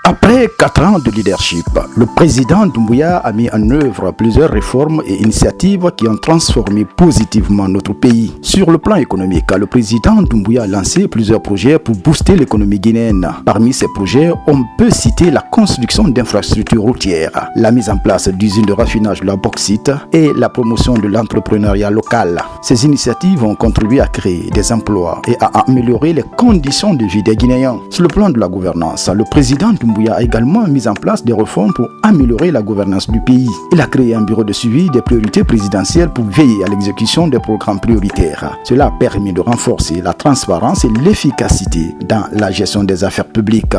Après 4 ans de leadership, le président Doumbouya a mis en œuvre plusieurs réformes et initiatives qui ont transformé positivement notre pays. Sur le plan économique, le président Doumbouya a lancé plusieurs projets pour booster l'économie guinéenne. Parmi ces projets, on peut citer la construction d'infrastructures routières, la mise en place d'usines de raffinage de la bauxite et la promotion de l'entrepreneuriat local. Ces initiatives ont contribué à créer des emplois et à améliorer les conditions de vie des Guinéens. Sur le plan de la gouvernance, le président Doumbouya a également mis en place des réformes pour améliorer la gouvernance du pays. Il a créé un bureau de suivi des priorités présidentielles pour veiller à l'exécution des programmes prioritaires. Cela a permis de renforcer la transparence et l'efficacité dans la gestion des affaires publiques.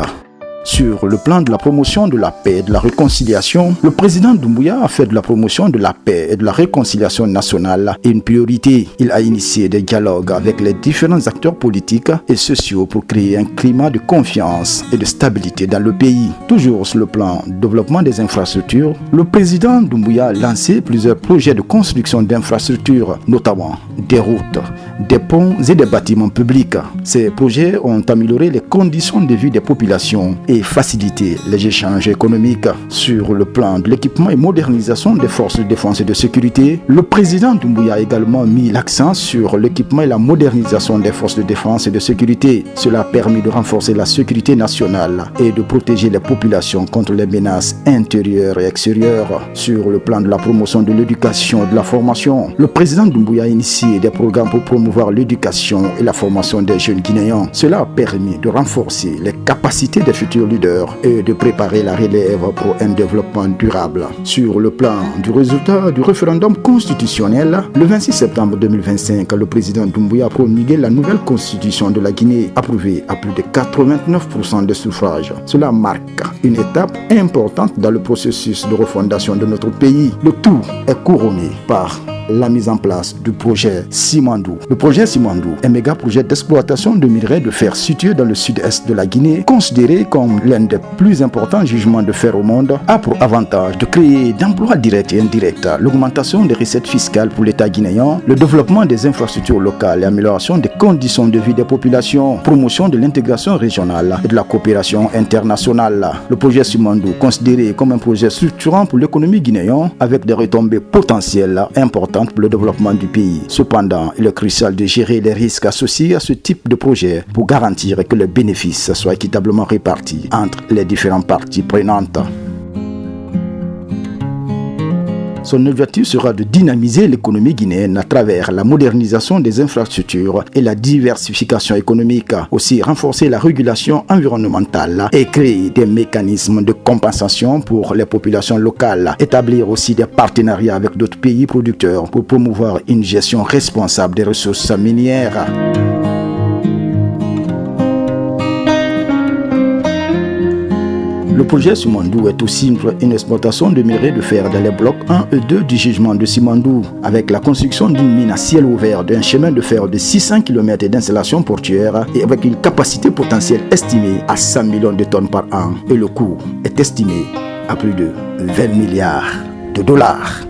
Sur le plan de la promotion de la paix et de la réconciliation, le président Doumbouya a fait de la promotion de la paix et de la réconciliation nationale une priorité. Il a initié des dialogues avec les différents acteurs politiques et sociaux pour créer un climat de confiance et de stabilité dans le pays. Toujours sur le plan du développement des infrastructures, le président Doumbouya a lancé plusieurs projets de construction d'infrastructures, notamment des routes, des ponts et des bâtiments publics. Ces projets ont amélioré les conditions de vie des populations et faciliter les échanges économiques. Sur le plan de l'équipement et modernisation des forces de défense et de sécurité, le président Doumbouya a également mis l'accent sur l'équipement et la modernisation des forces de défense et de sécurité. Cela a permis de renforcer la sécurité nationale et de protéger les populations contre les menaces intérieures et extérieures. Sur le plan de la promotion de l'éducation et de la formation, le président Doumbouya a initié des programmes pour promouvoir l'éducation et la formation des jeunes Guinéens. Cela a permis de renforcer les capacités des futurs leaders et de préparer la relève pour un développement durable. Sur le plan du résultat du référendum constitutionnel, le 26 septembre 2025, le président Doumbouya a promulgué la nouvelle constitution de la Guinée, approuvée à plus de 89% des suffrages. Cela marque une étape importante dans le processus de refondation de notre pays. Le tout est couronné par la mise en place du projet Simandou. Le projet Simandou, un méga projet d'exploitation de minerais de fer situé dans le sud-est de la Guinée, considéré comme l'un des plus importants gisements de fer au monde, a pour avantage de créer d'emplois directs et indirects, l'augmentation des recettes fiscales pour l'État guinéen, le développement des infrastructures locales et amélioration des conditions de vie des populations, promotion de l'intégration régionale et de la coopération internationale. Le projet Simandou, considéré comme un projet structurant pour l'économie guinéenne, avec des retombées potentielles importantes pour le développement du pays. Cependant, il est crucial de gérer les risques associés à ce type de projet pour garantir que les bénéfices soient équitablement répartis entre les différentes parties prenantes. Son objectif sera de dynamiser l'économie guinéenne à travers la modernisation des infrastructures et la diversification économique. Aussi renforcer la régulation environnementale et créer des mécanismes de compensation pour les populations locales. Établir aussi des partenariats avec d'autres pays producteurs pour promouvoir une gestion responsable des ressources minières. Le projet Simandou est aussi une exploitation de minerais de fer dans les blocs 1 et 2 du gisement de Simandou, avec la construction d'une mine à ciel ouvert, d'un chemin de fer de 600 km et d'installation portuaire, et avec une capacité potentielle estimée à 100 millions de tonnes par an. Et le coût est estimé à plus de 20 milliards de dollars.